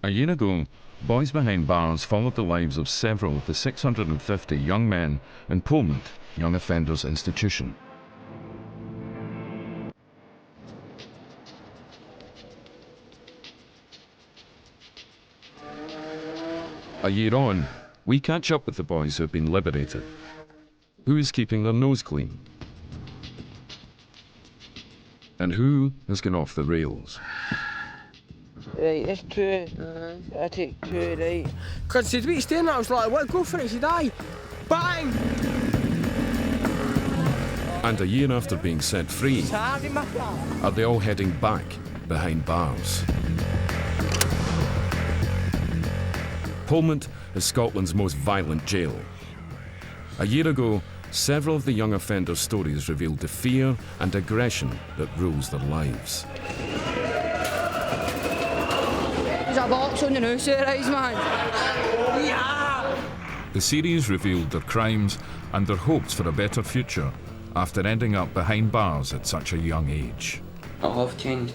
A year ago, Boys Behind Bars followed the lives of several of the 650 young men in Polmont Young Offenders Institution. A year on, we catch up with the boys who have been liberated. Who is keeping their nose clean? And who has gone off the rails? Right, it's two. I take two, right. Because he'd be staring at, I was like, what, go for it, he'd die. Bang! And a year after being set free, are they all heading back behind bars? Polmont is Scotland's most violent jail. A year ago, several of the young offenders' stories revealed the fear and aggression that rules their lives. There's a box on the nose there, man. Yeah! The series revealed their crimes and their hopes for a better future after ending up behind bars at such a young age. I have changed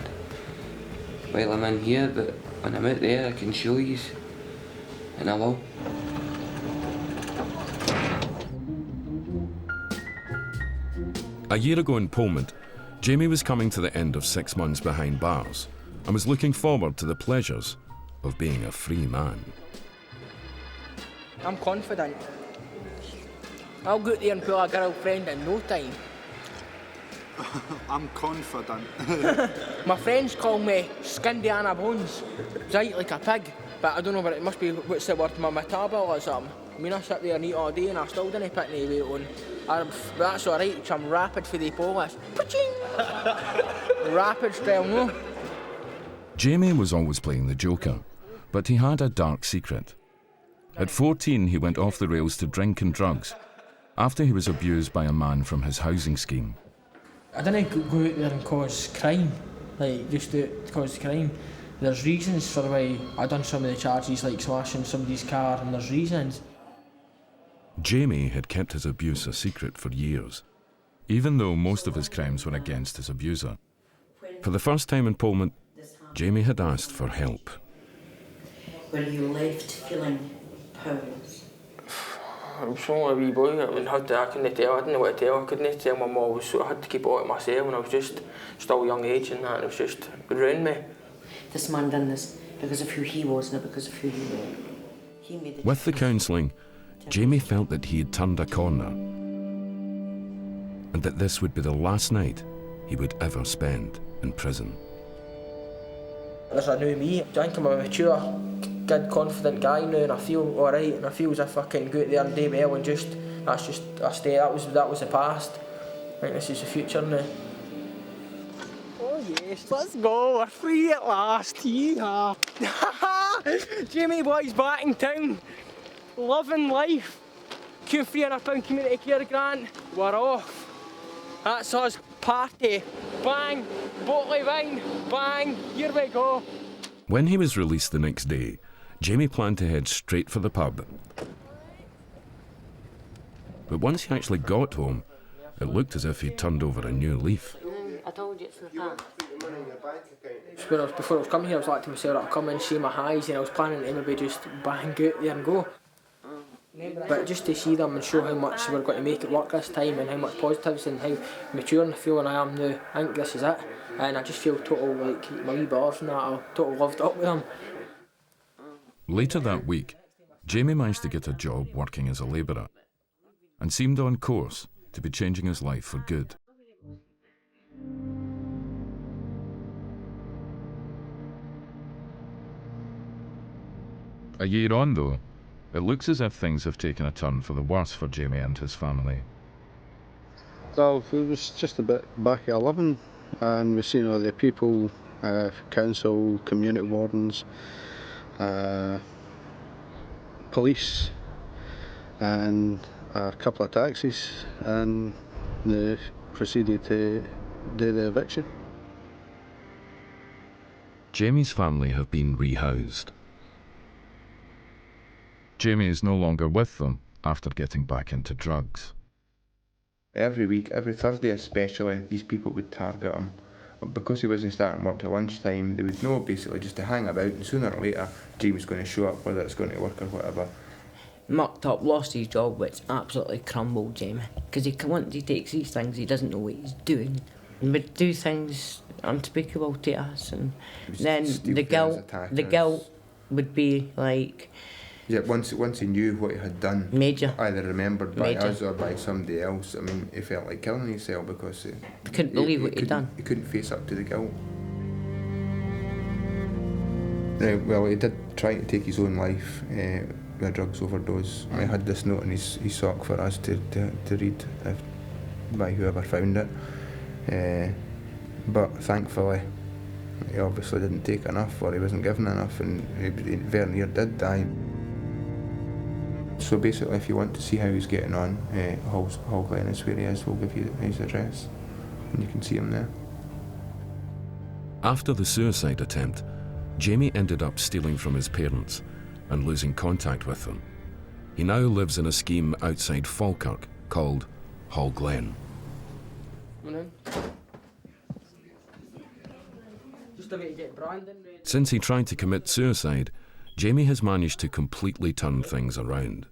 while I'm in here, but when I'm out there I can show you, and I will. A year ago in Polmont, Jamie was coming to the end of 6 months behind bars and was looking forward to the pleasures of being a free man. I'm confident. I'll go out there and pull a girlfriend in no time. I'm confident. My friends call me Skindiana Bones. Right like a pig, but I don't know what it must be, what's the word, my metabol or something. I mean, I sit there and eat all day and I still didn't put any weight on. But that's alright, because I'm rapid for the polish. Rapid style, no? Jamie was always playing the Joker, but he had a dark secret. At 14, he went off the rails to drink and drugs after he was abused by a man from his housing scheme. I didn't go out there and cause crime, like just to cause crime. There's reasons for why I done some of the charges, like smashing somebody's car, and there's reasons. Jamie had kept his abuse a secret for years, even though most of his crimes were against his abuser. For the first time in Polmont, Jamie had asked for help. Were you left feeling powerless? I was only a wee boy. I couldn't tell. I didn't know what to tell. I couldn't tell my mum, so I had to keep it all to myself. And I was just still young age, and that. It was just around me. This man done this because of who he was, not because of who you were. He made With the counselling, Jamie felt that he had turned a corner, and that this would be the last night he would ever spend in prison. There's a new me. I think I'm a mature, good, confident guy now, and I feel alright, and I feel as if I can go out there and do well, and that's just a stay. That was the past. I think this is the future now. Oh yes, let's go. We're free at last. Yeehaw! Jamie boy's back in town, loving life. £300 community care grant. We're off. That's us. Party. Bang. Bottle of wine. Bang. Here we go. When he was released the next day, Jamie planned to head straight for the pub. But once he actually got home, it looked as if he'd turned over a new leaf. I told you it's the past. Before I was coming here, I was like to myself, I'd come in, see my highs, and I was planning to maybe just bang out there and go. But just to see them and show how much we're going to make it work this time, and how much positives and how mature and feeling I am now, I think this is it. And I just feel total, like, my wee bars and that, I total loved up with them. Later that week, Jamie managed to get a job working as a labourer and seemed on course to be changing his life for good. A year on, though, it looks as if things have taken a turn for the worse for Jamie and his family. Well, it was just a bit back at 11, and we've seen all the people, council, community wardens, police, and a couple of taxis, and they proceeded to do the eviction. Jamie's family have been rehoused. Jamie is no longer with them after getting back into drugs. Every week, every Thursday especially, these people would target him But because he wasn't starting work till lunchtime, they would know basically just to hang about, and sooner or later Jamie's going to show up, whether it's going to work or whatever. Mucked up, lost his job, which absolutely crumbled Jamie. Because once he takes these things, he doesn't know what he's doing. He would do things unspeakable to us, and then the guilt would be like... Yeah, once he knew what he had done, major. Either remembered by us or by somebody else, I mean, he felt like killing himself because he couldn't believe what he'd done. He couldn't face up to the guilt. Right, well, he did try to take his own life with a drugs overdose. He had this note in his sock for us to read by whoever found it. But thankfully, he obviously didn't take enough, or he wasn't given enough, and he very near did die. So basically, if you want to see how he's getting on, Hall Glen is where he is. We'll give you his address, and you can see him there. After the suicide attempt, Jamie ended up stealing from his parents and losing contact with them. He now lives in a scheme outside Falkirk called Hall Glen. Since he tried to commit suicide, Jamie has managed to completely turn things around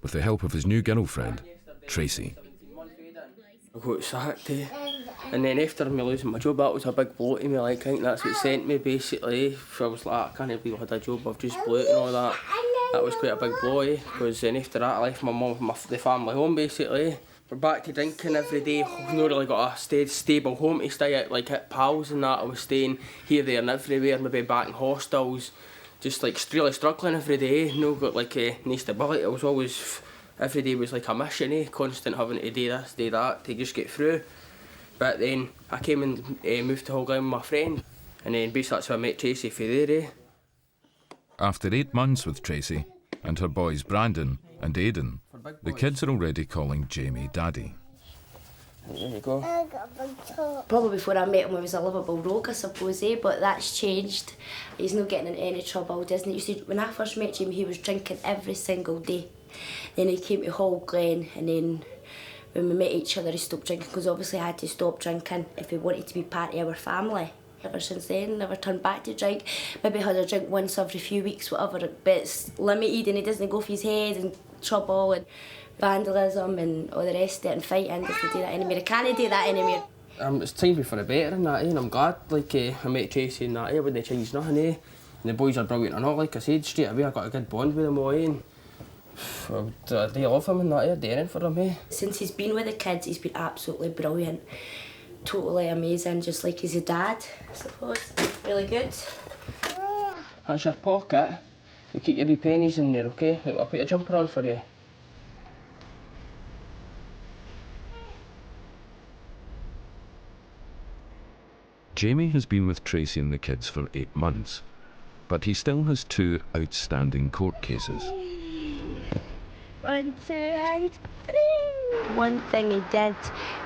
with the help of his new girlfriend, Tracy. I got sacked, and then after me losing my job, that was a big blow to me. Like, I think that's what sent me basically. I was like, I can't believe I had a job, I've just blew it and all that. That was quite a big blow, because then after that I left my mum, the family home basically. We're back to drinking every day. I've not really got a stable home to stay at, like at pals and that. I was staying here, there and everywhere, maybe back in hostels. Just like really struggling every day, no got like no stability. I was always, every day was like a mission, constant having to do this, do that to just get through. But then I came and moved to Hall Glen with my friend, and then basically that's how I met Tracy for there. After 8 months with Tracy and her boys Brandon and Aidan, the kids are already calling Jamie Daddy. There you go. Probably before I met him, he was a livable rogue, I suppose, but that's changed. He's not getting in any trouble, doesn't he? When I first met him, he was drinking every single day. Then he came to Hall Glen, and then when we met each other, he stopped drinking, because obviously I had to stop drinking if he wanted to be part of our family. Ever since then, never turned back to drink. Maybe had a drink once every few weeks, whatever, but it's limited, and he doesn't go for his head and trouble and vandalism and all the rest of it, and fighting. Doesn't do that anymore. He can't do that anymore. It's time for the better and that, and I'm glad. Like I met Tracy and that, when they changed nothing, and the boys are brilliant or not. Like I said, straight away I got a good bond with them all, and they love him and that, do anything for him. Since he's been with the kids, he's been absolutely brilliant. Totally amazing, just like he's a dad, I suppose. Really good. That's your pocket. You keep your wee pennies in there, okay? I'll put your jumper on for you. Jamie has been with Tracy and the kids for 8 months, but he still has 2 outstanding court cases. 1, 2, and 3. One thing he did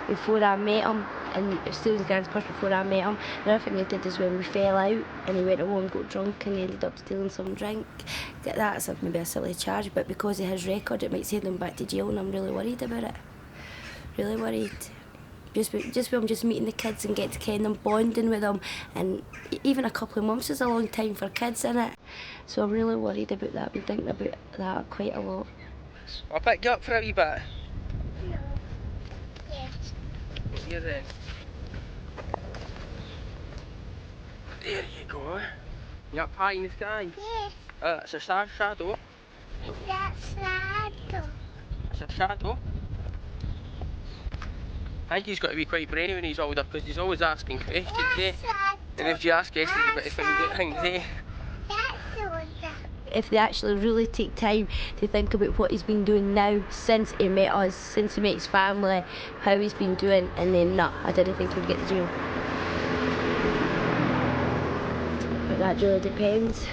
before I met him, and still was against push before I met him, another thing he did is when we fell out and he went home and got drunk and he ended up stealing some drink. That's maybe a silly charge, but because of his record it might send him back to jail, and I'm really worried about it. Really worried. Just with him just meeting the kids and get to ken them, bonding with them, and even a couple of months is a long time for kids, innit? So I'm really worried about that. I've been thinking about that quite a lot. I'll pick you up for a wee bit. No. Yes. Here then. There you go. You up high in the sky? Yes. It's a shadow. That's shadow. It's a shadow. I think he's got to be quite brainy when he's older, because he's always asking questions, And if you ask questions about if you get things, If they actually really take time to think about what he's been doing now since he met us, since he met his family, how he's been doing, and then nah, I didn't think he'd get to jail. But that really depends.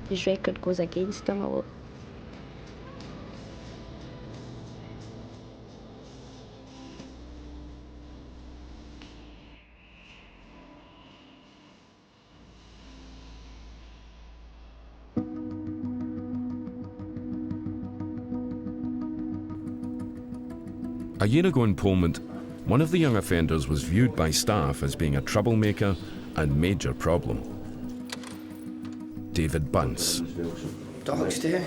His record goes against him a lot. A year ago in Polmont, One of the young offenders was viewed by staff as being a troublemaker and major problem. David Bunce. Dogs too.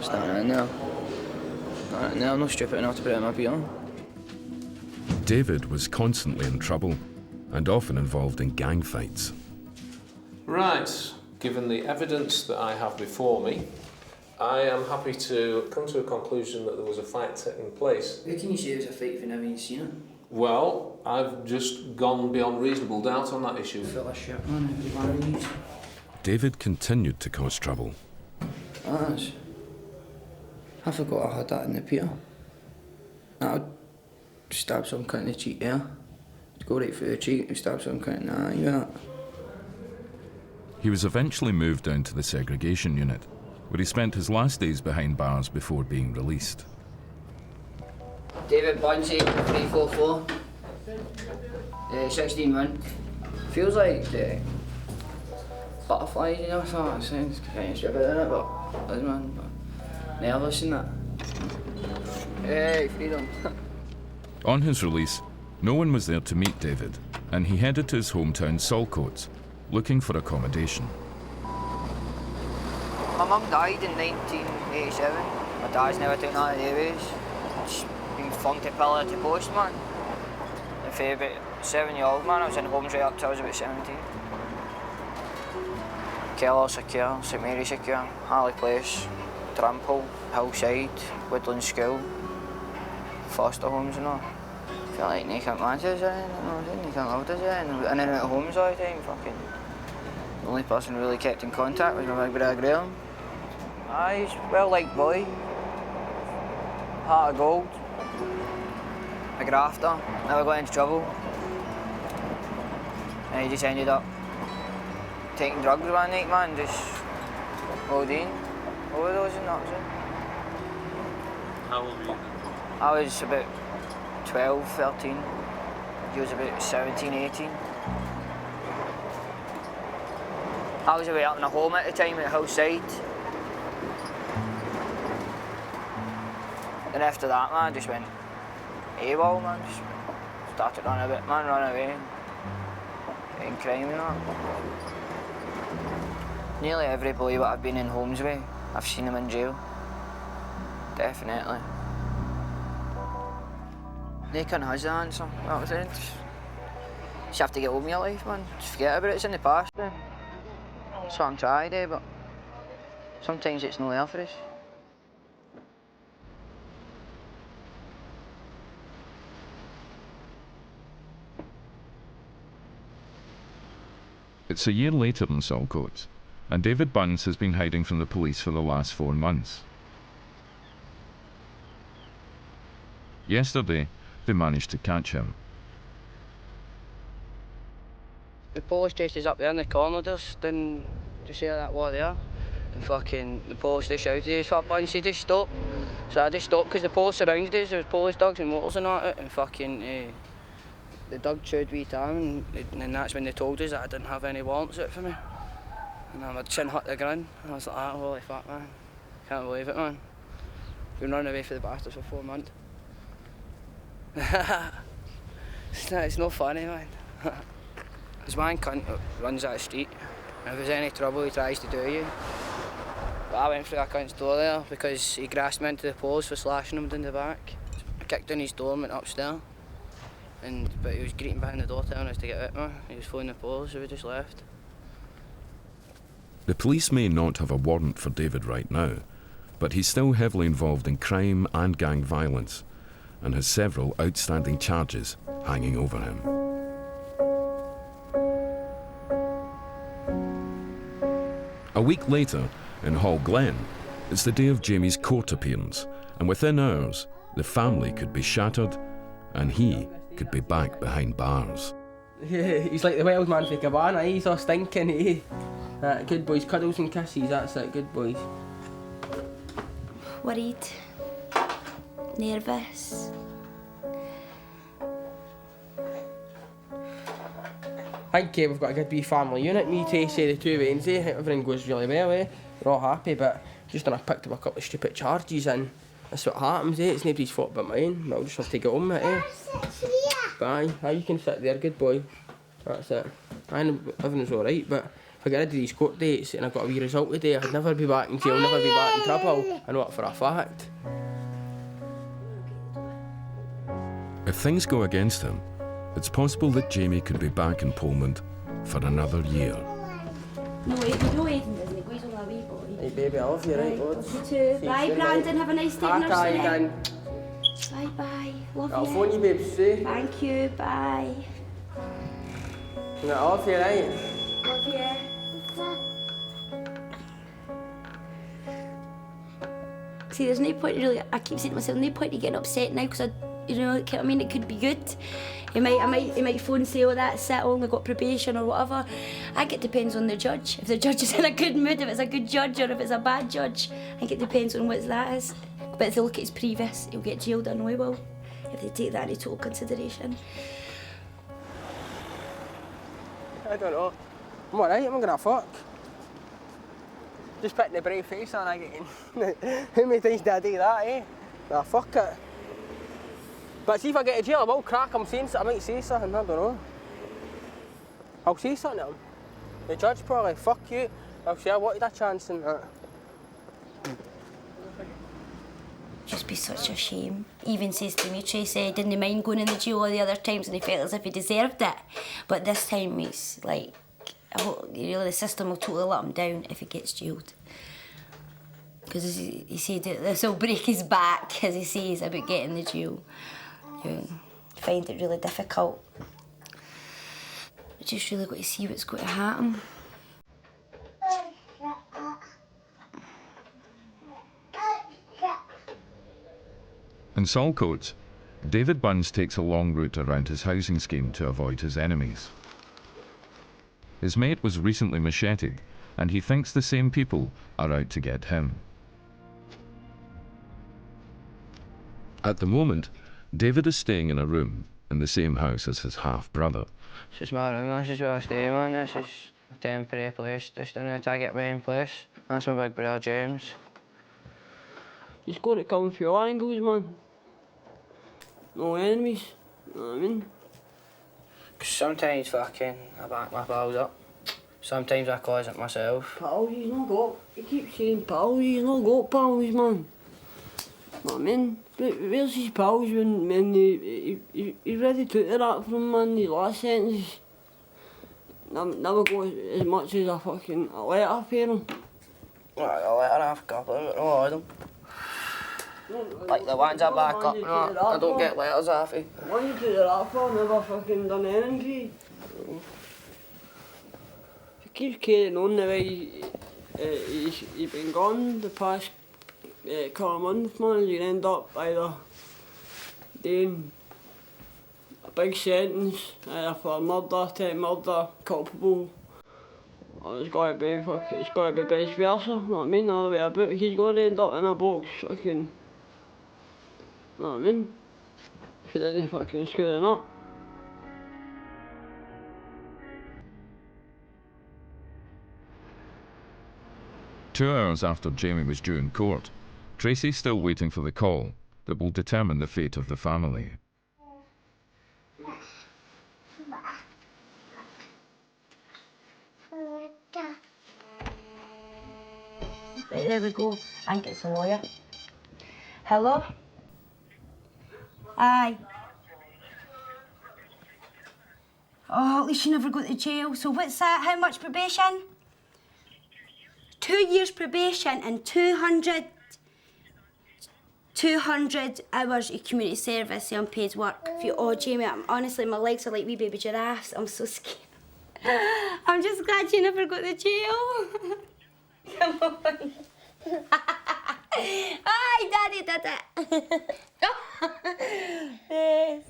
Starting in there. Starting in there, I'm not stupid enough to put it in my beer. David was constantly in trouble and often involved in gang fights. Right, given the evidence that I have before me, I am happy to come to a conclusion that there was a fight taking place. How can you say it was a fight if you've never even seen it? Well, I've just gone beyond reasonable doubt on that issue. Full of shit, man. Every one of these. David continued to cause trouble. I forgot I had that in the Peter. I'd stab some cunt in the cheek there. I'd go right through the cheek and stab some cunt in the eye, you know. He was eventually moved down to the segregation unit, where he spent his last days behind bars before being released. David Bunce, 344. 16 win. Feels like the butterflies, you know, so it sounds kind of stupid, isn't it? But, does man, but nervous and that. Hey, freedom. On his release, no one was there to meet David, and he headed to his hometown Saltcoats, looking for accommodation. My mum died in 1987. My dad's never taken out of the airways. It's been flung to pillar to post, man. And for about 7-year-old, man, I was in homes right up till I was about 17. Keller Secure, St Mary's Secure, Harley Place, Trample, Hillside, Woodland School, foster homes and all. I feel like they can't manage us, they can't live us, and in and out of homes all the time, fucking. The only person who really kept in contact was my big brother Graham. He's well-liked boy. Heart of gold. A grafter, never got into trouble. And he just ended up taking drugs one night, man, just ODing, overdosing, that was it. How old were you? I was about 12, 13. He was about 17, 18. I was away up in a home at the time at Hillside. Then after that, man, I just went AWOL, man. Just started running a bit, man, run away. Getting crime and that. Nearly every boy that I've been in homes with, I've seen him in jail. Definitely. They can't has the answer, you know what I'm saying? Just have to get on with your life, man. Just forget about it, it's in the past, man. That's what I'm trying to do, but sometimes it's not there for us. It's a year later in Saltcoats, and David Bunce has been hiding from the police for the last 4 months. Yesterday, they managed to catch him. The police chased us up there in the corner, didn't say that war there. And fucking the police just shouted at us for Bunce, he just stopped. So I just stopped because the police surrounded us, there was police dogs and motors and all that, and fucking the dog chewed wee time, and that's when they told us that I didn't have any warrants out for me. And my chin hit the ground, and I was like, ah, holy fuck, man. Can't believe it, man. Been running away for the bastards for 4 months. It's no funny, man. There's one cunt that runs that street, and if there's any trouble he tries to do you. But I went through that cunt's door there because he grasped me into the police for slashing him down the back. I kicked in his door and went upstairs. But he was greeting behind the door telling us to get out, man. He was phoning the police, so we just left. The police may not have a warrant for David right now, but he's still heavily involved in crime and gang violence, and has several outstanding charges hanging over him. A week later, in Hall Glen, it's the day of Jamie's court appearance, and within hours, the family could be shattered, and he could be back behind bars. Yeah, he's like the wild man for Cabana, he's all stinking, eh? Good boys, cuddles and kisses, that's it, good boys. Worried. Nervous. I think we've got a good wee family unit, me, Tracy, the two Wednesday, everything goes really well, eh? We're all happy, but just when I picked up a couple of stupid charges and that's what happens, eh? It's nobody's fault but mine. I'll just have to get on with it, eh? Bye. Aye, you can sit there, good boy. That's it. Everything's alright, but if I get rid of these court dates and I got a wee result today, I'd never be back in jail, never be back in trouble. I know it for a fact. If things go against him, it's possible that Jamie could be back in Polmont for another year. No, Aiden doesn't he? He's only a wee boy. Hey baby, I love you, right? Love you too. Bye, Brandon. Have a nice day in nursery. Bye-bye. Love I'll you. phone you, babes, see? Thank you. Bye. I love you, right? Love you. See, there's no point really. I keep saying to myself, no point in getting upset now because you know, I mean, it could be good. He might phone and say, oh, that's it, I only got probation or whatever. I think it depends on the judge. If the judge is in a good mood, if it's a good judge or if it's a bad judge, I think it depends on what that is. But if they look at his previous, he'll get jailed, I know he will, if they take that into total consideration. I don't know. I'm alright, I'm gonna fuck. Just putting the brave face on again. How many times did I do that, eh? Nah, fuck it. But see if I get to jail, I will crack. I might say something, I don't know. I'll say something to him. The judge probably, fuck you. I'll say I wanted a chance in that. Just be such a shame. He even says to me, Tracy, he didn't mind going in the jail all the other times and he felt as if he deserved it. But this time he's like, really the system will totally let him down if he gets jailed. Because he said that this will break his back, as he says, about getting the jail. I find it really difficult. I just really got to see what's going to happen. In Saltcoats, David Bunce takes a long route around his housing scheme to avoid his enemies. His mate was recently macheted, and he thinks the same people are out to get him. At the moment, David is staying in a room in the same house as his half-brother. This is my room, this is where I stay, man. This is a temporary place, just until I get my own place. That's my big brother, James. He's got to come from all angles, man. No enemies, you know what I mean? Sometimes fucking I back my pals up. Sometimes I cause it myself. Pals, he's not got, he keeps saying pals, he's not got pals, man. You know what I mean? Where's his pals when he ready to do that from him, man, the last sentence. Never got as much as a letter for him. Right, a letter, I've got all of them. Like the ones I back up, no, I don't get letters off it. Why you do that for? Never fucking done anything for you. If he keeps carrying on the way he's been gone the past couple of months, man, you end up either doing a big sentence, either for murder, attempt murder, culpable. Or it's got to be vice versa, you know what I mean? All the way about, he's going to end up in a box, fucking. You know what I mean? If he didn't fucking screw it up. Two hours after Jamie was due in court, Tracy's still waiting for the call that will determine the fate of the family. Right, there we go. I think it's a lawyer. Hello? Aye. Oh, at least you never go to jail. So what's that? How much probation? 2 years probation and 200 hours of community service, unpaid work. Oh, Jamie, honestly, my legs are like wee baby giraffes. I'm so scared. I'm just glad you never got to jail. Come on. Hi, Daddy did it. Yes.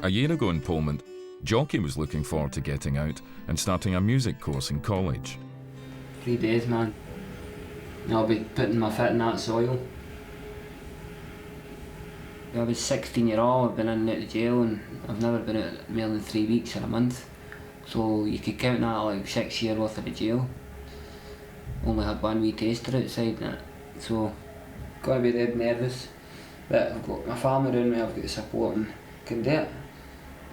A year ago in Polmont, Jockey was looking forward to getting out and starting a music course in college. 3 days, man. I'll be putting my foot in that soil. I was 16-year-old, I've been in and out of jail and I've never been out more than 3 weeks or a month. So you could count that like 6 years worth of the jail. Only had one wee taster outside and so gotta be dead nervous. But I've got my family around me, I've got the support and can do it.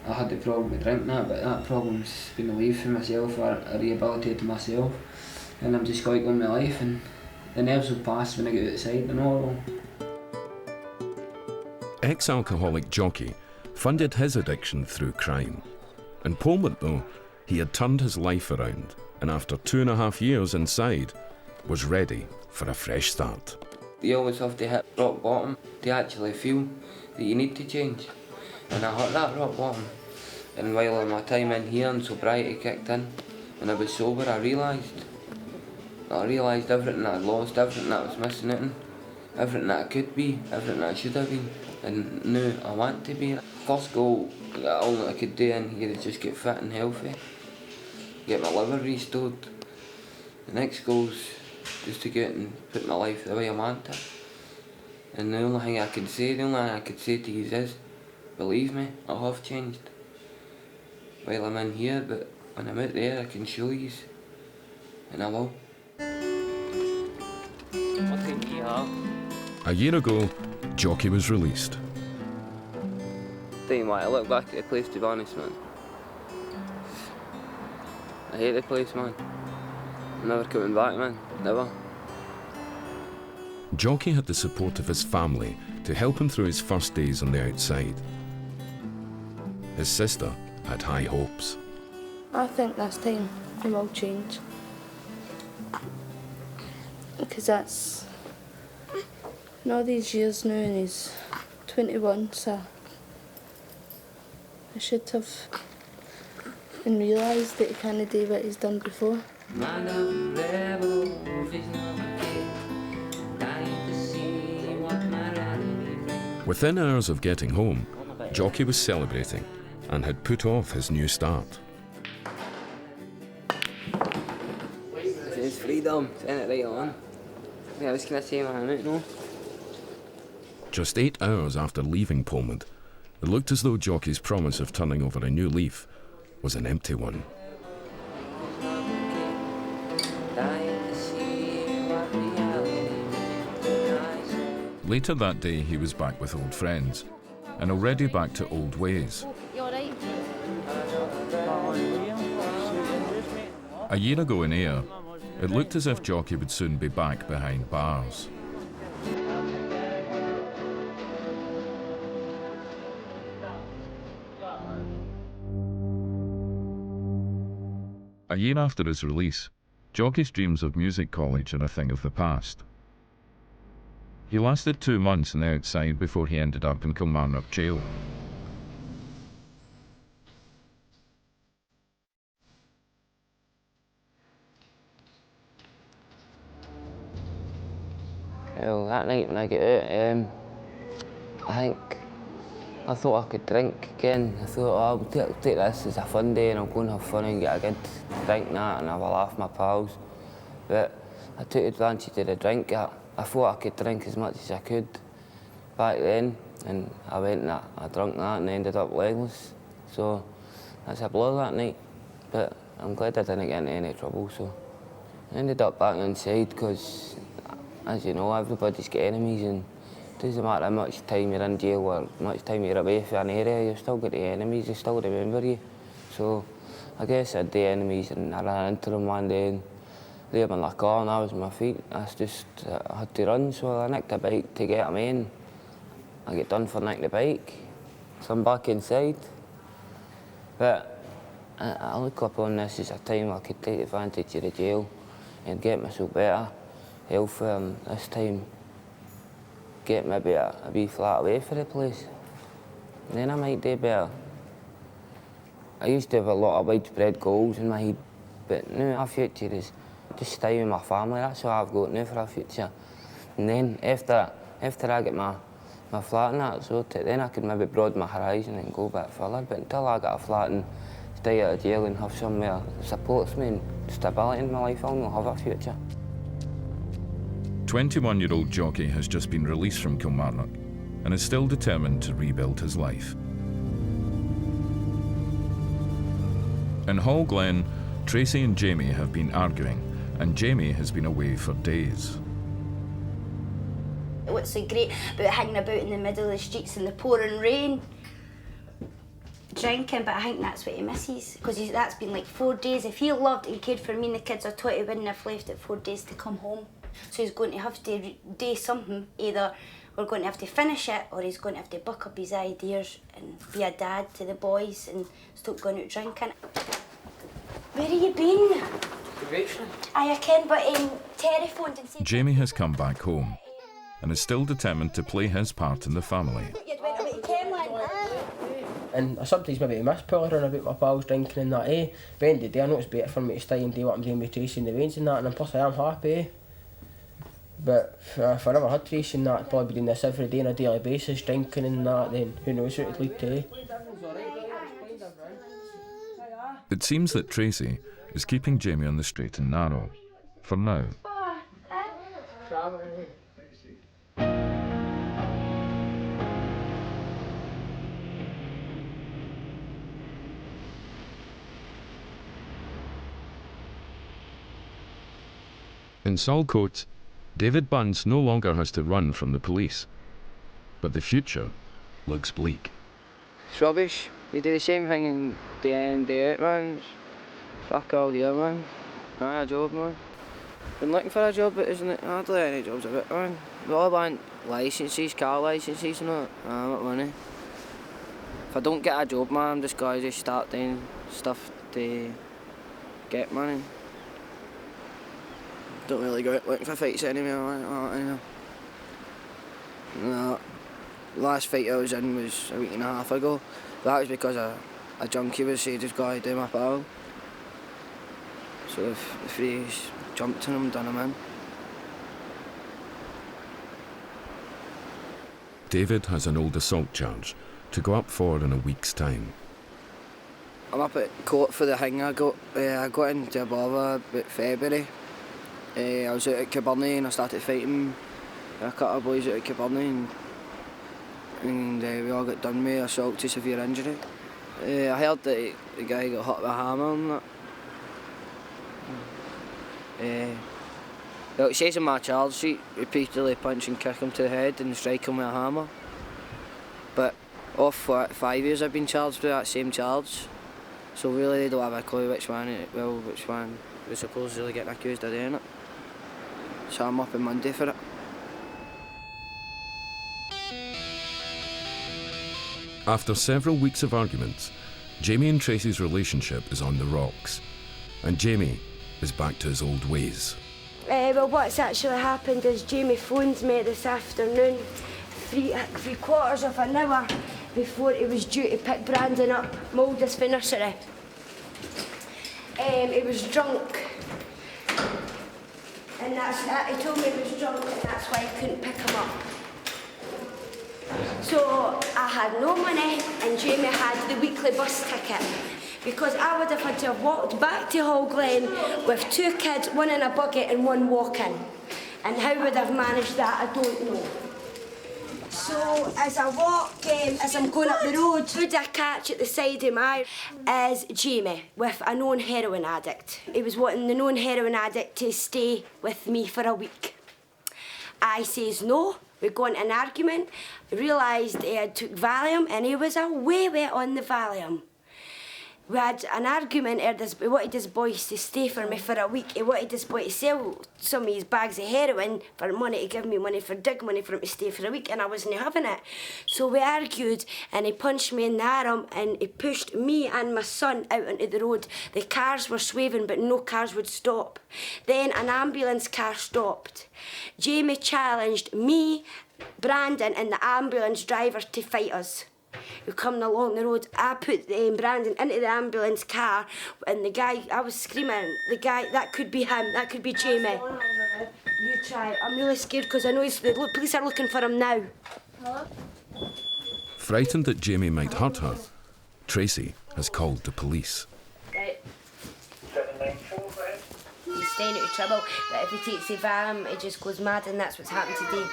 I had the problem with drinking but that problem's been relieved for myself, I rehabilitated myself and I'm just going on with my life and the nerves will pass when I get outside and all. Ex-alcoholic Jockey funded his addiction through crime. In Polmont though, he had turned his life around and after 2.5 years inside, was ready for a fresh start. You always have to hit rock bottom to actually feel that you need to change. And I hit that rock bottom. And while my time in here and sobriety kicked in, when I was sober I realised everything that I'd lost, everything that I was missing out on, everything that I could be, everything that I should have been. And now I want to be. First goal, all that I could do in here is just get fit and healthy, get my liver restored. The next goal's just to get and put my life the way I want it. And the only thing I could say to you is, believe me, I have changed. While I'm in here, but when I'm out there I can show you, and I will. A year ago, Jockey was released. Tell you what, I look back at the place to be honest, man. I hate the place, man. I'm never coming back, man. Never. Jockey had the support of his family to help him through his first days on the outside. His sister had high hopes. I think this time he will change. Because that's in all these years now and he's 21, so I should have and realised that he can't do what he's done before. Within hours of getting home, Jockey was celebrating and had put off his new start. It's freedom, turn it right on. Yeah, I was going to say, man, I don't know. Just 8 hours after leaving Polmont, it looked as though Jockey's promise of turning over a new leaf was an empty one. Later that day, he was back with old friends, and already back to old ways. A year ago in Ayr, it looked as if Jockey would soon be back behind bars. A year after his release, Jockey's dreams of music college are a thing of the past. He lasted 2 months on the outside before he ended up in Kilmarnock jail. Well, that night when I get out, I thought I could drink again. I thought, oh, I'll take this as a fun day and I'll go and have fun and get a good drink and that and have a laugh with my pals. But I took advantage of the drink. I thought I could drink as much as I could back then, and I went and I drank that and ended up legless. So that's a blow that night. But I'm glad I didn't get into any trouble. So I ended up back inside because, as you know, everybody's got enemies, and it doesn't matter how much time you're in jail or how much time you're away from an area, you've still got the enemies, they still remember you. So I guess I had the enemies and I ran into them one day and they were in the car and I was on my feet. I had to run, so I nicked a bike to get them in. I get done for nicking the bike, so I'm back inside. But I look upon this as a time I could take advantage of the jail and get myself better, healthier, and this time get maybe a wee flat away for the place. And then I might do better. I used to have a lot of widespread goals in my head, but now our future is just stay with my family. That's what I've got now for our future. And then after I get my flat and that sorted, then I could maybe broaden my horizon and go a bit further. But until I get a flat and stay out of jail and have somewhere that supports me and stability in my life, I'll not have a future. 21-year-old Jockey has just been released from Kilmarnock. and is still determined to rebuild his life. In Hall Glen, Tracy and Jamie have been arguing, and Jamie has been away for days. What's so great about hanging about in the middle of the streets in the pouring rain? Drinking, but I think that's what he misses, because that's been like 4 days. If he loved and cared for me and the kids, I thought he wouldn't have left it 4 days to come home. So he's going to have to do something. Either we're going to have to finish it, or he's going to have to buck up his ideas and be a dad to the boys and stop going out drinking. Where have you been? I can, but telephoned and said... Jamie has come back home and is still determined to play his part in the family. And I sometimes maybe miss pulling about my pals drinking and that, eh? But at the end of the day, I know it's better for me to stay and do what I'm doing with Tracy and the Waynes and that, and plus I am happy, eh? But if I never had Tracy and that, I'd probably be doing this every day on a daily basis, drinking and that, then who knows what it'd lead to, eh? It seems that Tracy is keeping Jamie on the straight and narrow, for now. In Salcoat, David Bunce no longer has to run from the police, but the future looks bleak. It's rubbish. You do the same thing in day in, day out, man. Fuck all year, man. Not a job, man. Been looking for a job, but isn't it hardly any jobs about, man. We all want licences, car licences and all. I want money. If I don't get a job, man, I'm just going to start doing stuff to get money. Don't really go out looking for fights anymore. No. The last fight I was in was a week and a half ago. That was because a junkie was saying just got to do my pal. So if he's jumped on him, done him in. David has an old assault charge to go up for in a week's time. I'm up at court for the thing I got into a bother about February. I was out at Kilburnie and I started fighting a couple of boys out at Kilburnie and we all got done with assault to severe injury. I heard that the guy got hit with a hammer and that. Well, it says in my charge sheet, repeatedly punch and kick him to the head and strike him with a hammer. But off for 5 years I've been charged with that same charge. So really they don't have a clue which one was supposedly getting accused of doing it. So I'm up on Monday for it. After several weeks of arguments, Jamie and Tracy's relationship is on the rocks, and Jamie is back to his old ways. Well, what's actually happened is Jamie phoned me this afternoon, three quarters of an hour before he was due to pick Brandon up, Mouldus for nursery. He was drunk. And he told me he was drunk and that's why I couldn't pick him up. So I had no money and Jamie had the weekly bus ticket because I would have had to have walked back to Hall Glen with 2 kids, one in a buggy and one walking. And how would I have managed that, I don't know. So as I walk, as I'm going up the road, who I catch at the side of my is Jamie with a known heroin addict. He was wanting the known heroin addict to stay with me for a week. I says no, we got into an argument, realised he had took Valium and he was away on the Valium. We had an argument, he wanted his boys to stay for me for a week. He wanted his boy to sell some of his bags of heroin for money, to give me money for dig money for him to stay for a week, and I wasn't having it. So we argued, and he punched me in the arm, and he pushed me and my son out onto the road. The cars were swerving, but no cars would stop. Then an ambulance car stopped. Jamie challenged me, Brandon, and the ambulance driver to fight us. We're coming along the road. I put Brandon into the ambulance car, and the guy, I was screaming, the guy, that could be him, that could be Jamie. You try. I'm really scared because I know the police are looking for him now. Hello? Frightened that Jamie might hurt her, Tracy has called the police. Right. He's staying out of trouble, but if he takes the Valium, he just goes mad, and that's what's happened today.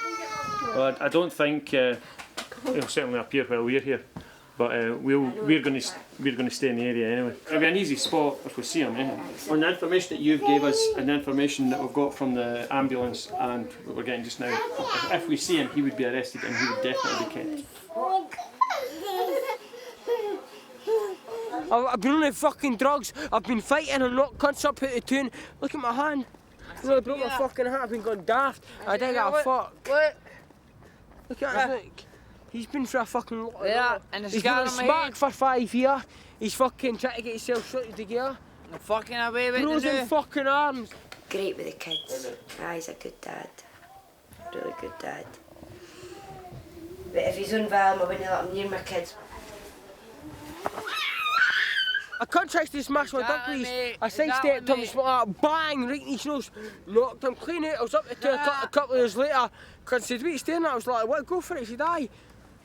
Well, I don't think it'll certainly appear while we're here. But we're going to stay in the area anyway. It'll be an easy spot if we see him. On the information that you've gave us and the information that we've got from the ambulance and what we're getting just now, if we see him, he would be arrested and he would definitely be kept. I've been on the fucking drugs. I've been fighting and knocked cunts up out the tune. Look at my hand. I broke my fucking hat. I've been going daft. I didn't give a fuck. Look at his look. He's been through a fucking lot. Yeah, and he's been smacked for 5 years. He's fucking trying to get himself shot to gear. And fucking away with frozen fucking arms. Great with the kids. He's a good dad. Really good dad. But if he's on VALE, I wouldn't let him near my kids. I can't try to smash my duckleys. I sidestepped him, bang, right in his nose. Knocked him clean out. I was up to a couple of years later. Because he said, what are you staring at? I was like, what, go for it. He said, aye.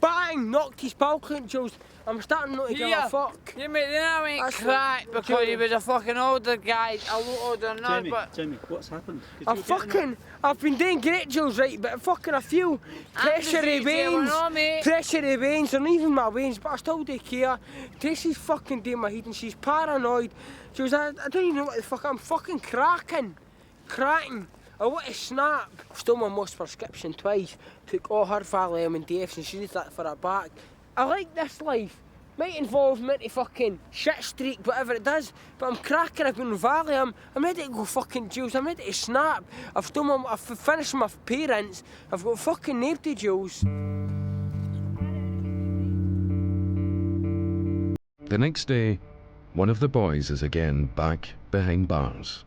Bang, knocked his pal clean, Jules. I'm starting not to give a fuck. You made me crack because he was a fucking older guy, a lot older than us, but... Jamie, what's happened? I've been doing great, Jules, right, but I feel pressure in the veins, and even my veins, but I still do care. Tracy's fucking doing my head and she's paranoid. Jules, I don't even know what the fuck, I'm fucking cracking. I want to snap. Stole my mum's prescription twice, took all her Valium and Daves and she needs that for her back. I like this life. Might involve me to fucking shit streak, whatever it does, but I'm cracking, I've been on Valium, I'm ready to go fucking Jules, I'm ready to snap. I've finished my parents, I've got fucking nobody, Jules. The next day, one of the boys is again back behind bars.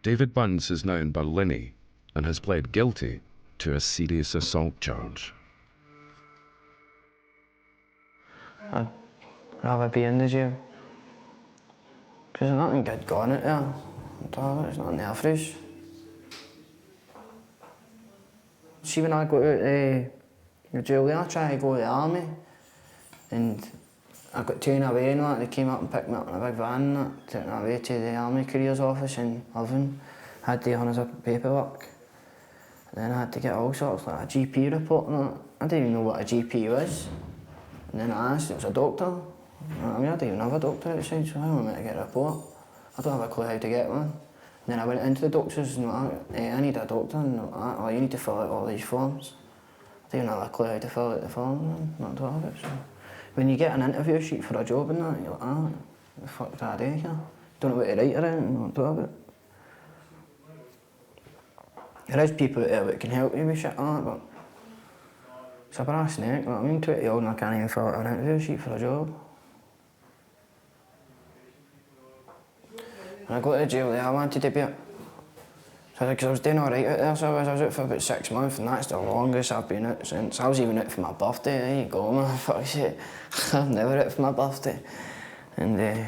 David Bunce is now in Berlin and has pled guilty to a serious assault charge. I'd rather be in the jail. Because there's nothing good going out there. There's nothing there for us. See, when I got out the jail there, I tried to go to the army. And I got taken away and that. They came up and picked me up in a big van and that, took me away to the Army Careers Office in Irvine. Had to honour some paperwork. And then I had to get all sorts, like a GP report and that. I didn't even know what a GP was. And then I asked, it was a doctor. I mean, I didn't even have a doctor outside, so how am I meant to get a report? I don't have a clue how to get one. And then I went into the doctors and I need a doctor, and you need to fill out all these forms. I didn't have a clue how to fill out the forms, not to have it. So. When you get an interview sheet for a job and that, you're like, what the fuck do I do here? Don't know what to write around, not to have it. There is people out there that can help you with shit like that, but it's a brass neck, you know what I mean? 20-year-old and I can't even fill out an interview sheet for a job. When I got to jail there, I wanted to be out. Because I was doing alright out there, so I was out for about 6 months, and that's the longest I've been out since. I was even out for my birthday, there you go, man, fuck's sake. I'm never out for my birthday. And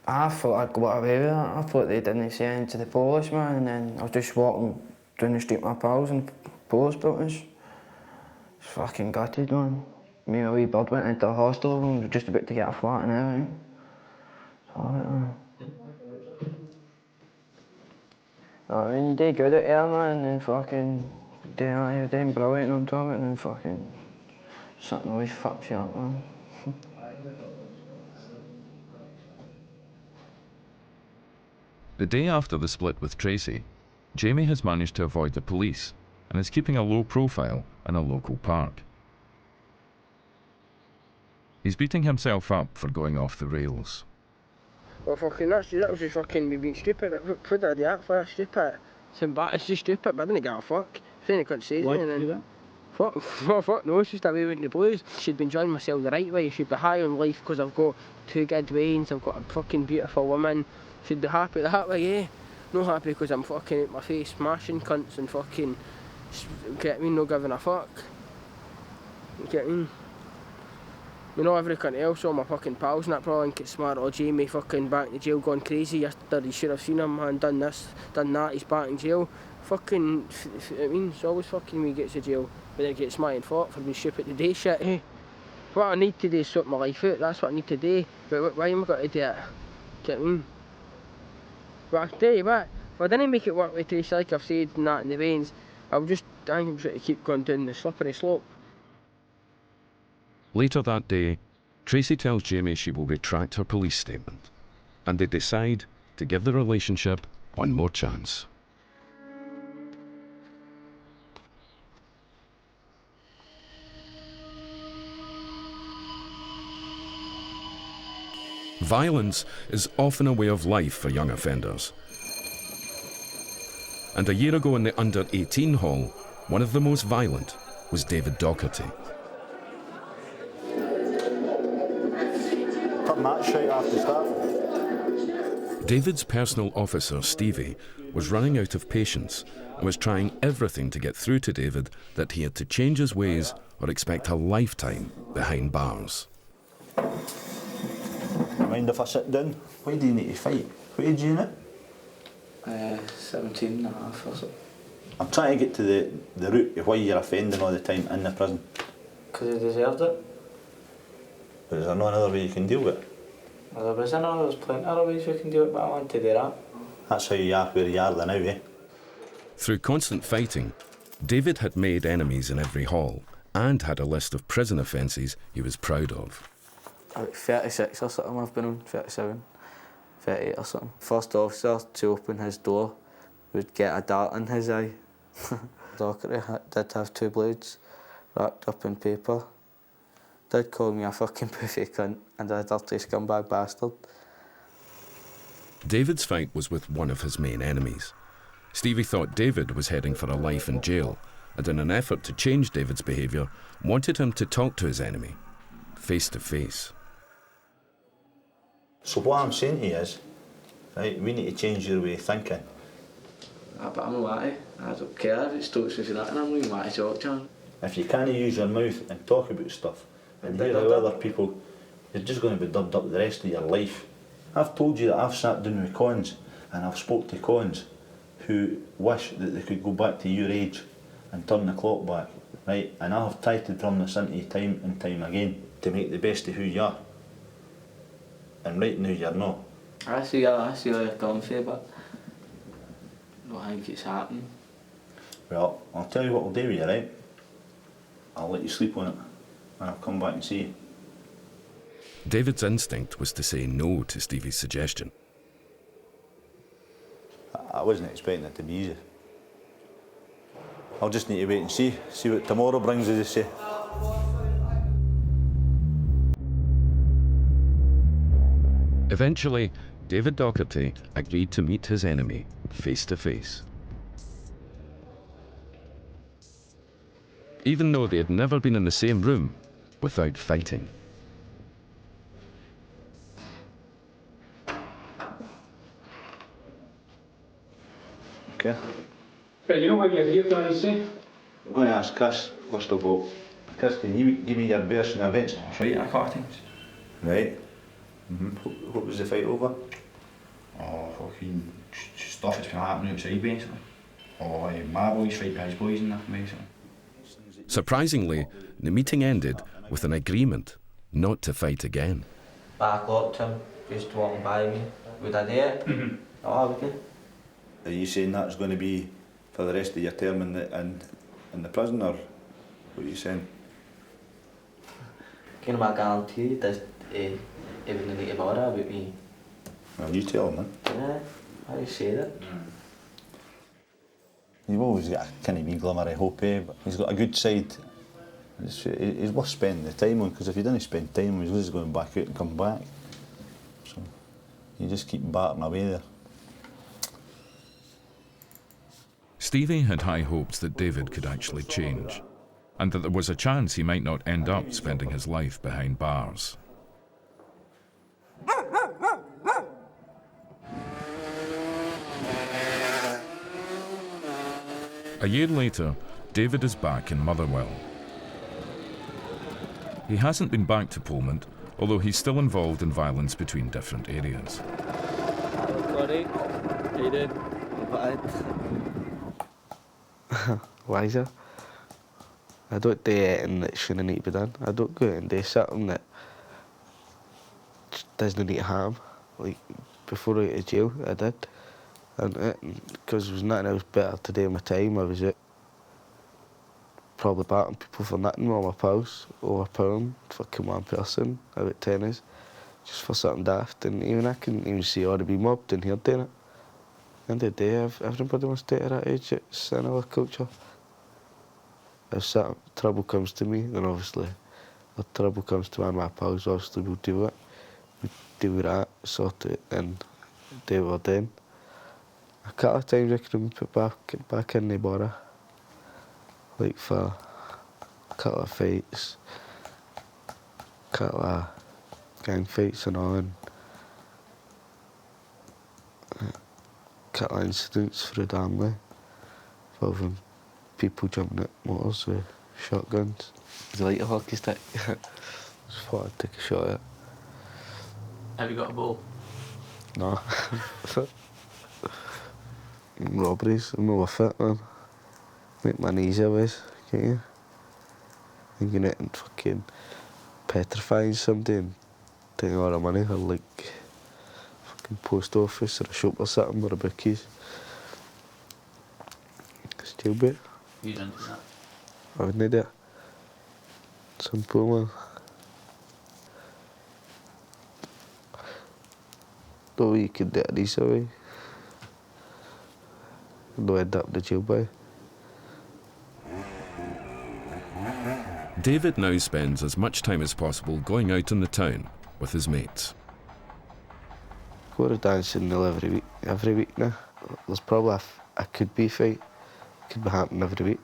I thought I'd got away with that. I thought they didn't say anything to the police, man, and then I was just walking down the street with my pals and police built us. It's fucking gutted, man. Me and my wee bird went into the hostel and we were just about to get a flat and everything. It's alright, man. I mean, you do good out there, man, and fucking you're doing brilliant on top of it, and then fucking something always fucks you up, man. The day after the split with Tracy, Jamie has managed to avoid the police and is keeping a low profile in a local park. He's beating himself up for going off the rails. Well, fucking, that was just fucking me being stupid. What did I do that for? Stupid. It's just stupid, but I didn't give a fuck. I couldn't say Why anything. did you do that? Fuck no, it's just a way with the blues. Should be enjoying myself the right way. Should be high on life because I've got 2 good wains, I've got a fucking beautiful woman. Should be happy that way, yeah. No happy because I'm fucking out my face, smashing cunts and fucking, get me, no giving a fuck. Get me? You know, every cunt else, all my fucking pals and that probably think it's smart, or Jamie fucking back in the jail gone crazy yesterday, you should have seen him, man, done this, done that, he's back in jail. Fucking, I mean, it's always fucking me gets to jail, but then it gets my own fault for being stupid today, shit, eh? What I need to do is sort my life out, that's what I need to do, but why am I got to do it? Get me? But I tell you what, if I didn't make it work with Tracy, like I've said, and that in the veins, I think I'm trying to keep going down the slippery slope. Later that day, Tracy tells Jamie she will retract her police statement, and they decide to give the relationship one more chance. Violence is often a way of life for young offenders. And a year ago in the under-18 hall, one of the most violent was David Docherty. Cutting that shite after start. David's personal officer, Stevie, was running out of patience and was trying everything to get through to David that he had to change his ways or expect a lifetime behind bars. Mind if I sit down? Why do you need to fight? What age are you in it? 17 and a half or so. I'm trying to get to the root of why you're offending all the time in the prison. Because I deserved it. But is there no other way you can deal with it? Well, there's plenty of other ways we can do it, but I want to do that. That's how you are where you are now, eh? Through constant fighting, David had made enemies in every hall and had a list of prison offences he was proud of. Like 36 or something I've been on, 37, 38 or something. First officer to open his door would get a dart in his eye. Docherty did have 2 blades wrapped up in paper. Did call me a fucking pussy cunt and a dirty scumbag bastard. David's fight was with one of his main enemies. Stevie thought David was heading for a life in jail, and in an effort to change David's behaviour, wanted him to talk to his enemy, face to face. So what I'm saying to you is, right, we need to change your way of thinking. But I'm away. I don't care if it starts with that, and I'm going to talk to him. If you can't use your mouth and talk about stuff, and hear how other people, you're just going to be dubbed up the rest of your life. I've told you that I've sat down with cons, and I've spoke to cons who wish that they could go back to your age and turn the clock back, right? And I have tried to turn this into time and time again to make the best of who you are. And right now you're not. I see how you're coming from, but I don't think it's happening. Well, I'll tell you what I'll do with you, right? I'll let you sleep on it, and I'll come back and see you. David's instinct was to say no to Stevie's suggestion. I wasn't expecting it to be easy. I'll just need to wait and see what tomorrow brings, as they say. Eventually, David Docherty agreed to meet his enemy face to face. Even though they had never been in the same room without fighting. Okay. But you know what you're here for, you see? I'm going to ask Chris, first of all. Chris, can you give me your version of events? Fighting a couple of times. Right. What was the fight over? Oh, fucking stuff that's been happening outside, basically. Oh, my boys fight with his boys and that, basically. Surprisingly, the meeting ended with an agreement not to fight again. Back locked him, just walking by me. Would I do it? Oh, I would do. Are you saying that's going to be for the rest of your term in the prison, or what are you saying? Can I guarantee that he wouldn't need to bother about me? Well, you tell him, man. Yeah, I say that. You've always got a kind of wee glimmer of hope, eh? But he's got a good side. He's worth spending the time on, because if you didn't spend time, he's always going back out and come back. So you just keep battering away there. Stevie had high hopes that David could actually change, and that there was a chance he might not end up spending his life behind bars. A year later, David is back in Motherwell. He hasn't been back to Polmont, although he's still involved in violence between different areas. Sorry, how you doing? Bad. Wiser. I don't do anything that shouldn't need to be done. I don't go out and do something that doesn't need harm. Like, before I went to jail, I did. And because there was nothing else better to do in my time, I was it. Probably batting people for nothing, all my pals, overpowering fucking one person about tennis, just for something daft. And even I couldn't even see how to be mobbed in here doing it. End of the day, everybody must do it at that age. It's another culture. If some trouble comes to me, then obviously, if trouble comes to one of my pals, obviously we'll deal with it. We deal with that, sort it, and do what we're doing. A couple of times I could have been put back in the borough, like for a couple of fights, a couple of gang fights and all, and a couple of incidents through Darnley involving people jumping at motors with shotguns. Would you like a hockey stick? Just thought I'd take a shot at it. Have you got a ball? No. Robberies, I'm not worth it, man. Make my knees always, can't you? Thinking it and fucking petrifying somebody and taking all the money, or like fucking post office or a shop or something, or a bookies. It's jailbait. You don't do that. I wouldn't do it. Some poor man. No way you could do it this way. No end up in the jail by. David now spends as much time as possible going out in the town with his mates. Go to dancing every week now. There's probably a could-be fight. Could be happening every week.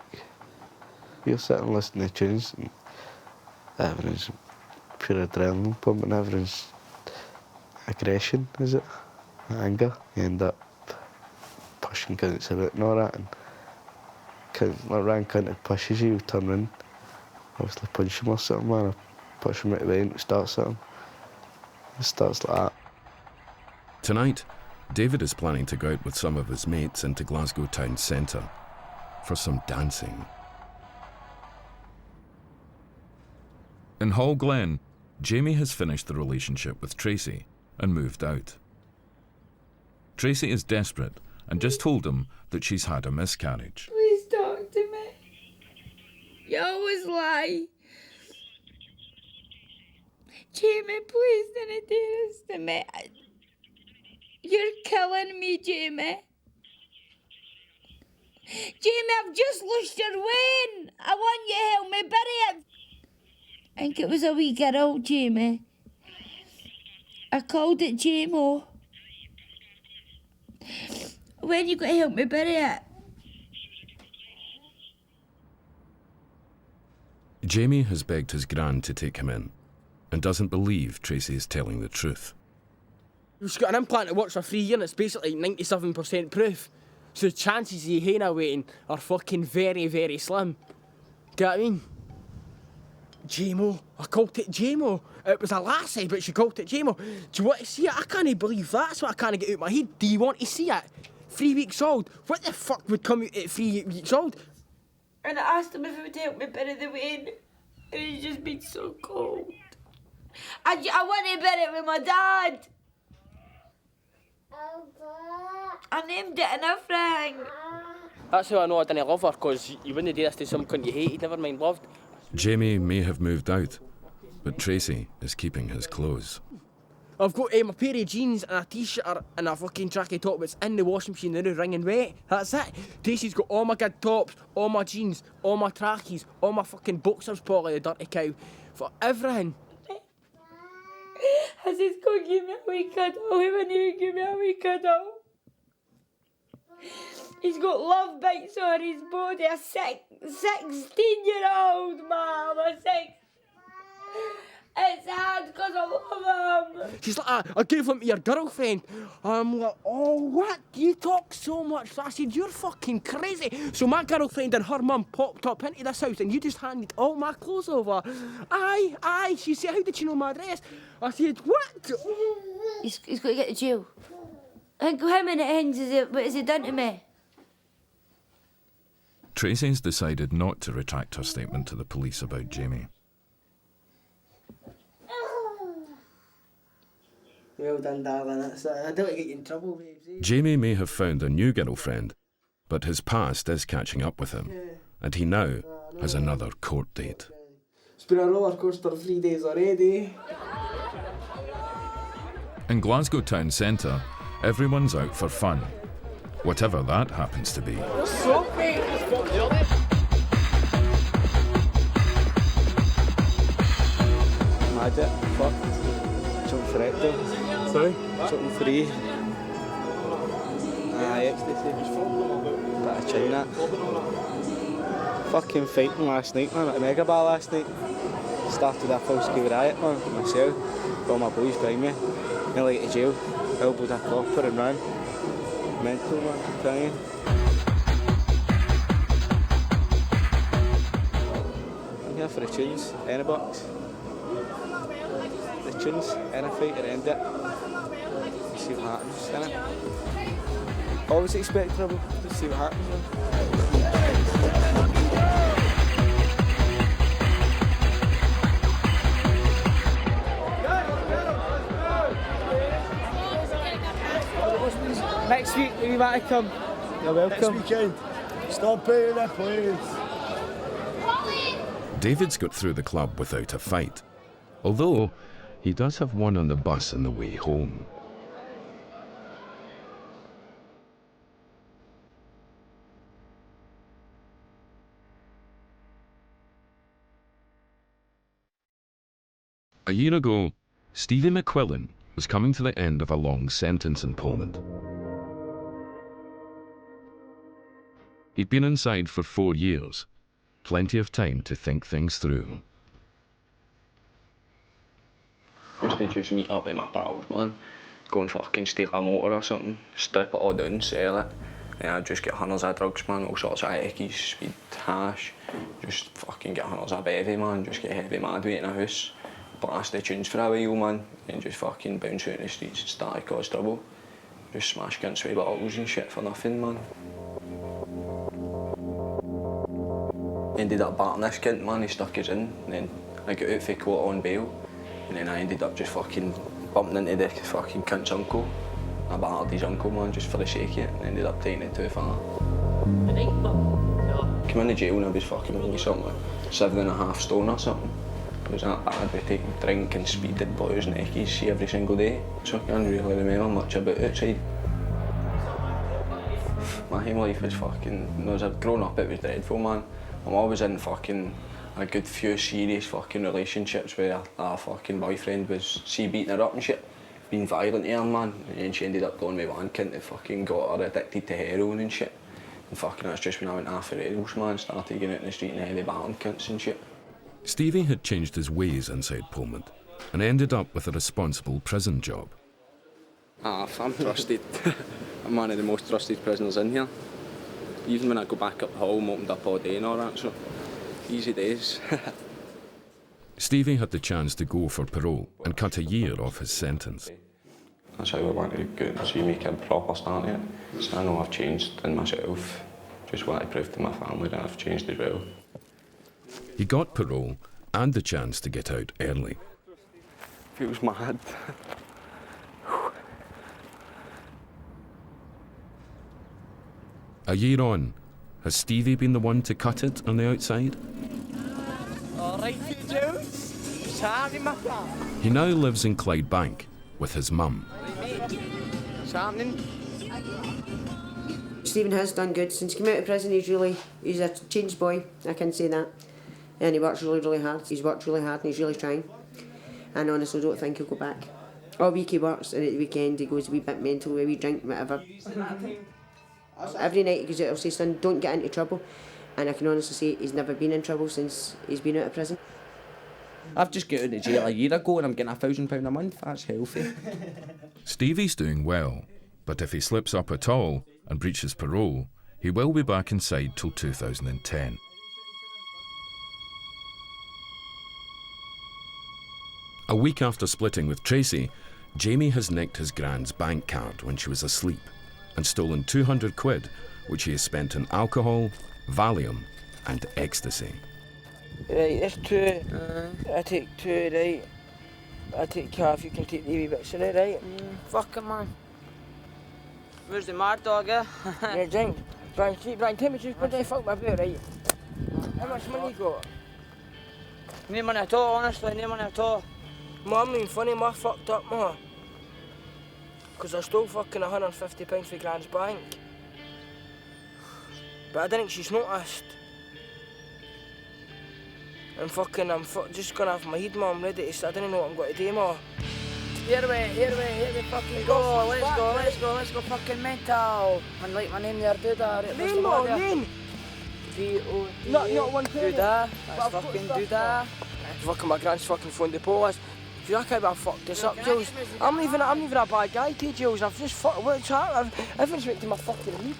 You're sitting listening to tunes and everyone's pure adrenaline pumping, everyone's aggression, is it? Anger. You end up pushing cunts about and all that, and that round cunt that pushes you, turn round, obviously punch him or something, man, or push him right away and start something. It starts like that. Tonight, David is planning to go out with some of his mates into Glasgow town centre for some dancing. In Hall Glen, Jamie has finished the relationship with Tracy and moved out. Tracy is desperate and just told him that she's had a miscarriage. Please talk to me. You always lie. Jamie, please don't do this to me. You're killing me, Jamie. Jamie, I've just lost your wean. I want you to help me bury it. I think it was a wee girl, Jamie. I called it Jamo. When you going to help me bury it? Jamie has begged his gran to take him in and doesn't believe Tracy is telling the truth. She's got an implant that works for 3 years and it's basically 97% proof. So the chances of you Hannah waiting are fucking very, very slim. Do you know what I mean? Jamo. I called it Jamo. It was a lassie, but she called it Jamo. Do you want to see it? I can't believe that. That's what I can't get out of my head. Do you want to see it? 3 weeks old. What the fuck would come out at 3 weeks old? And I asked him if he would help me bury the wean. And he's just been so cold. I want to bury it with my dad. I named it and everything. That's how I know I didn't love her, because you wouldn't do this to some cunt you hated, never mind loved. Jamie may have moved out, but Tracy is keeping his clothes. I've got my pair of jeans and a t-shirt and a fucking tracky top that's in the washing machine now, wringing wet. That's it. Tracy's got all my good tops, all my jeans, all my trackies, all my fucking boxers, Polly, the dirty cow. For everything. I said, go give me a wee cuddle. He wouldn't even give me a wee cuddle. He's got love bites on his body. A 16-year-old, Mum. It's hard because I love him. She's like, I gave him to your girlfriend. I'm like, oh, what? You talk so much. I said, you're fucking crazy. So my girlfriend and her mum popped up into this house and you just handed all my clothes over. Aye. She said, how did you know my address? I said, what? He's got to get to jail. I think how many ends what has he done to me? Tracy's decided not to retract her statement to the police about Jamie. Well done, darling. I don't want to get you in trouble, babes. Jamie may have found a new girlfriend, but his past is catching up with him, and he now has another court date. It's been a roller coaster 3 days already. In Glasgow town centre, everyone's out for fun, whatever that happens to be. Magic, fuck. Something for Ecto. Sorry? Something free. Ecstasy. Bit of China. Fucking fighting last night, man, at the Mega Bar last night. Started a full-scale riot, man, myself. All my boys behind me. Nearly to jail. Elbowed a copper and ran. Mental, man, I'm telling you. I'm here for the tunes, any box. The tunes, any fight or end it. See what happens, innit? Always expect trouble, just see what happens, man. Next week, when you want to come, you're welcome. Next weekend. Stop paying their planes. David's got through the club without a fight, although he does have one on the bus on the way home. A year ago, Stevie McQuillan was coming to the end of a long sentence in Polmont. He'd been inside for 4 years, plenty of time to think things through. Used to just meet up with my pals, man. Go and fucking steal a motor or something, strip it all down, sell it. Then I'd just get hundreds of drugs, man, all sorts of eckies, speed, hash. Just fucking get hundreds of bevy, man, just get heavy mad weight in a house. Blast the tunes for a while, man, and just fucking bounce out in the streets and start to cause trouble. Just smash cunts with bottles and shit for nothing, man. Ended up batting this cunt, man, he stuck his in, and then I got out for court on bail, and then I ended up just fucking bumping into the fucking cunt's uncle. I battered his uncle, man, just for the sake of it, and ended up taking it too far. Came into jail and I was fucking weighing something like 7.5 stone or something. It was that bad, we taking drink and speed and boys and eckies every single day, so I can't really remember much about it outside. My home life was fucking, as I'd grown up, it was dreadful, man. I'm always in fucking a good few serious fucking relationships where a fucking boyfriend was beating her up and shit, being violent to her, man, and she ended up going with one cunt that fucking got her addicted to heroin and shit. And fucking that's just when I went off the rails, man, started getting out in the street and heavy battering cunts and shit. Stevie had changed his ways inside Polmont and ended up with a responsible prison job. I'm trusted. I'm one of the most trusted prisoners in here. Even when I go back up the hall, I'm opened up all day and all that, so easy days. Stevie had the chance to go for parole and cut a year off his sentence. That's how I want to go and see me a proper start yet. So I know I've changed in myself. Just want to prove to my family that I've changed as well. He got parole and the chance to get out early. Feels mad. A year on, has Stevie been the one to cut it on the outside? Alright, Jules. What's happening, my pal? He now lives in Clydebank with his mum. What's happening? Stephen has done good since he came out of prison. He's a changed boy, I can say that. And he works really, really hard. He's worked really hard and he's really trying. And honestly, I don't think he'll go back. All week he works and at the weekend he goes a wee bit mental, a wee drink, whatever. Every night he goes out, I'll say, son, don't get into trouble. And I can honestly say he's never been in trouble since he's been out of prison. I've just got out of jail a year ago and I'm getting £1,000 a month. That's healthy. Stevie's doing well, but if he slips up at all and breaches parole, he will be back inside till 2010. A week after splitting with Tracy, Jamie has nicked his grand's bank card when she was asleep and stolen 200 quid, which he has spent on alcohol, Valium and ecstasy. Right, there's two. I take two, right? I take care if you can take the wee bits of it, right? Fucking man. Where's the mad dog, eh? Yeah, drink. Brian, tell me just what the fuck my boot, right? How much money you got? No money at all, honestly, no money at all. Mum, I'm funny, ma fucked up, ma. Because I stole fucking £150 for Grand's bank. But I didn't think she's noticed. I'm just gonna have my head, ma. I'm ready to I don't know what I'm going to do, ma. Here we fucking go. Let's go fucking mental. Man, like my name there, Duda. Lane, ma, Lane. D-O-D-A. Not one penny. Duda. That's fucking Duda. Fucking my Grand's fucking phoned the police. If you think I've fucked this up, Jules. I'm not even a bad guy, to Jules. I've just fucked. What's happened? Everyone's went to my fucking head.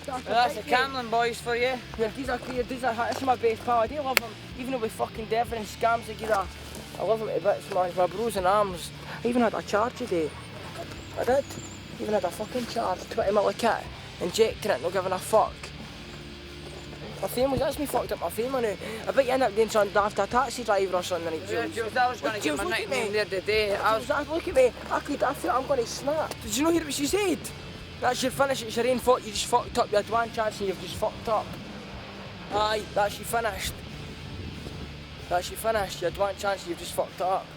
Well, that's the Camlin boys for you. Yeah, these are this is my best pal. I do love him. Even though we fucking different scams together. I love him to bits, man. He's my bros in arms. I even had a charge today. I did. Even had a fucking charge. 20 mil a kit. Injecting it, not giving a fuck. My family, that's me fucked up my family now. I bet you end up doing something after a taxi driver or something like Yeah, Jules, I was going to get my nickname there today. Look at me. I feel I'm going to snap. Did you not hear what she said? That's your finish, it's your own fault, you just fucked up. You had one chance and you've just fucked up. Aye, that's you finished. That's you finished, you had one chance and you've just fucked up.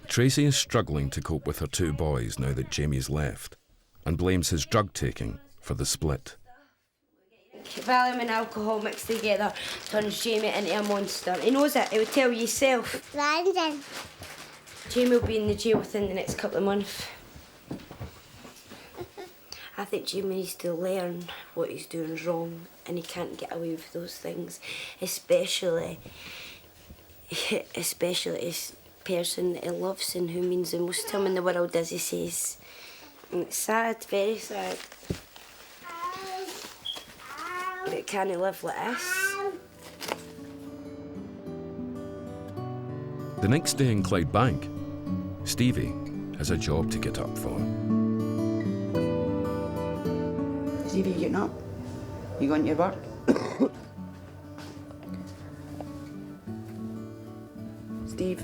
Tracy is struggling to cope with her two boys now that Jamie's left, and blames his drug taking for the split. Valium and alcohol mixed together turns Jamie into a monster. He knows it, he would tell you himself. Landon. Jamie will be in the jail within the next couple of months. I think Jamie needs to learn what he's doing wrong and he can't get away with those things, especially his person that he loves and who means the most to him in the world, as he says. And it's sad, very sad. But can he live like this? The next day in Clydebank, Stevie has a job to get up for. Stevie, you getting up? You going to your work? Steve,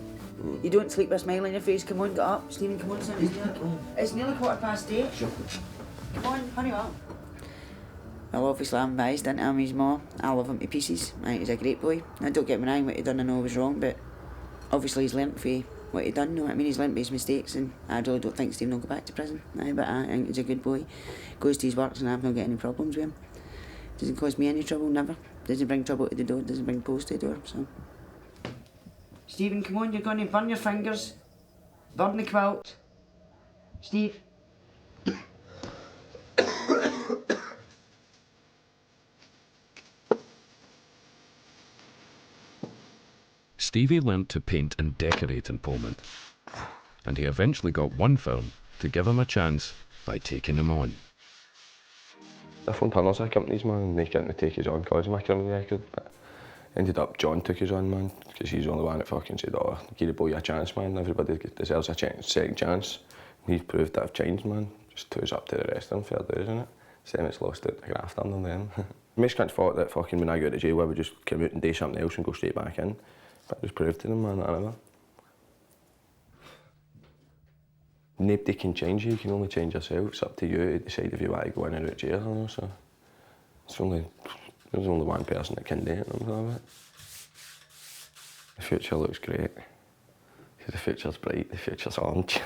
you don't sleep with a smile on your face. Come on, get up. Stephen, come on, son. It's nearly 8:15. Sure. Come on, hurry up. Well, obviously I'm biased into him, he's more. I love him to pieces. I think he's a great boy. I don't get me wrong, what he done I know was wrong, but obviously he's learnt from what he done, you know what I mean? He's learnt by his mistakes, and I really don't think Stephen will go back to prison. But I think he's a good boy. Goes to his works and I've not got any problems with him. Doesn't cause me any trouble, never. Doesn't bring trouble to the door, doesn't bring post to the door, so. Stephen, come on, you're going to burn your fingers. Burn the quilt. Steve. Stevie learnt to paint and decorate in Polmont, and he eventually got one firm to give him a chance by taking him on. Different tunnels of companies, man, and they couldn't take us on because of my criminal record, but ended up John took us on, man, because he's the only one that fucking said, oh, give the boy a chance, man, everybody deserves a second chance. And he's proved that I've changed, man, just toes up to the rest of them, fair dues, isn't it? Same as lost out the graft under them. Most can't thought that fucking when I go to jail I would just come out and do something else and go straight back in. But I just proved to them, man, that I never. Nobody can change you can only change yourself. It's up to you to decide if you want to go in or out of jail, you know, so there's only one person that can do it, I'm it. The future looks great. The future's bright, the future's orange.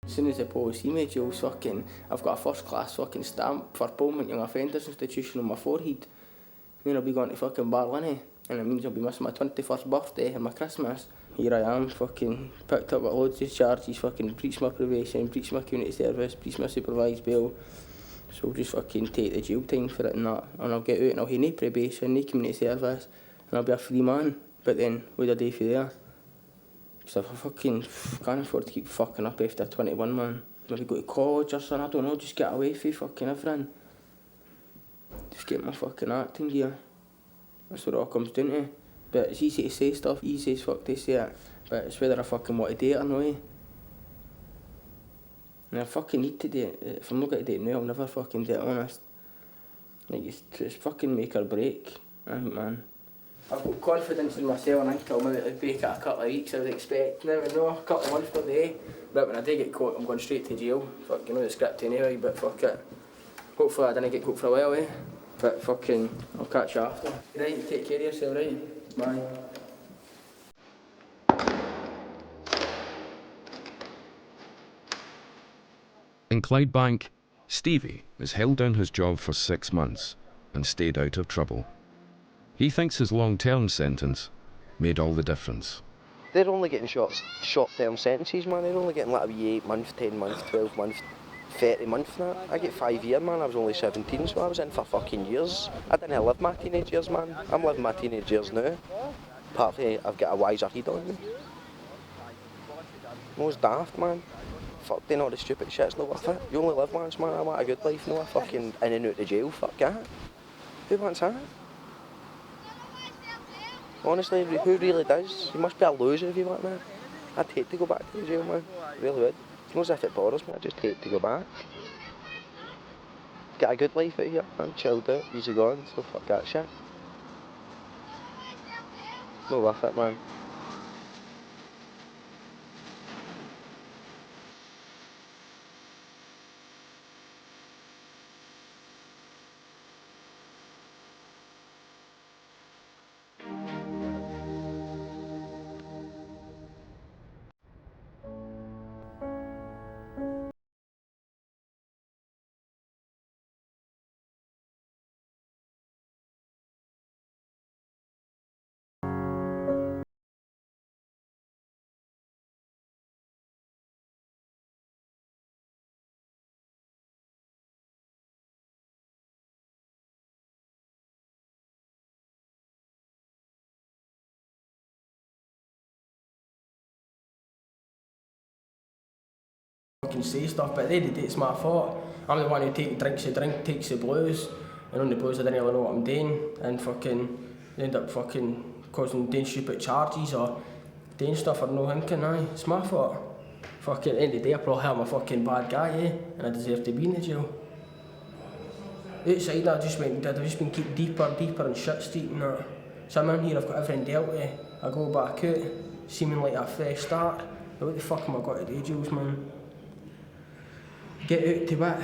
As soon as the police see me, Jules, fucking, I've got a first class fucking stamp for Polmont Young Offenders Institution on my forehead. Then I'll be going to fucking Barlinnie, and it means I'll be missing my 21st birthday and my Christmas. Here I am, fucking picked up with loads of charges, fucking breached my probation, breached my community service, breached my supervised bail. So I'll just fucking take the jail time for it and that, and I'll get out and I'll have no probation, no community service, and I'll be a free man. But then, what do I do for there? So if I fucking can't afford to keep fucking up after 21, man. maybe go to college or something, I don't know, just get away from fucking everything. Just get my fucking acting gear. That's what it all comes down to. But it's easy to say stuff, easy as fuck to say it, but it's whether I fucking want to do it or not, eh? And I fucking need to do it. If I'm not going to do it now, I'll never fucking do it, honest. Like, it's fucking make or break, I think, man. I've got confidence in myself and I think I'll maybe break it a couple of weeks, I would expect. Never know, a couple of months per day. But when I do get caught, I'm going straight to jail. Fuck, you know the script anyway, but fuck it. Hopefully I didn't get caught for a while, eh? But fucking, I'll catch you after. Right, take care of yourself, right? Bye. In Clydebank, Stevie has held down his job for 6 months and stayed out of trouble. He thinks his long-term sentence made all the difference. They're only getting short-term sentences, man. They're only getting like a wee 8 month, 10 month, 12 month, 30 month and that. I get 5 years, man. I was only 17, so I was in for fucking years. I didn't live my teenage years, man. I'm living my teenage years now. Apart from I've got a wiser head on me. Most daft, man. Fuck doing all the stupid shit, it's not worth it. You only live once, man. I want a good life, no a fucking in and out of jail, fuck that. Who wants that? Honestly, who really does? You must be a loser if you want that. I'd hate to go back to the jail, man. I really would. It's not as if it bothers me, I just hate to go back. Get a good life out here, man. Chilled out, easy going, so fuck that shit. Not worth it, man. Fucking say stuff, but at the end of the day, it's my fault. I'm the one who drinks the drink, takes the blues, and on the blues I didn't really know what I'm doing, and fucking end up fucking doing stupid charges or doing stuff or no thinking, aye, it's my fault. Fucking at the end of the day, I probably am a fucking bad guy, eh, and I deserve to be in the jail. Outside I've just been kept deeper and shit street and that. So I'm in here, I've got everything dealt with, I go back out, seeming like a fresh start. But what the fuck am I got to do, Jules, man? Get out to what?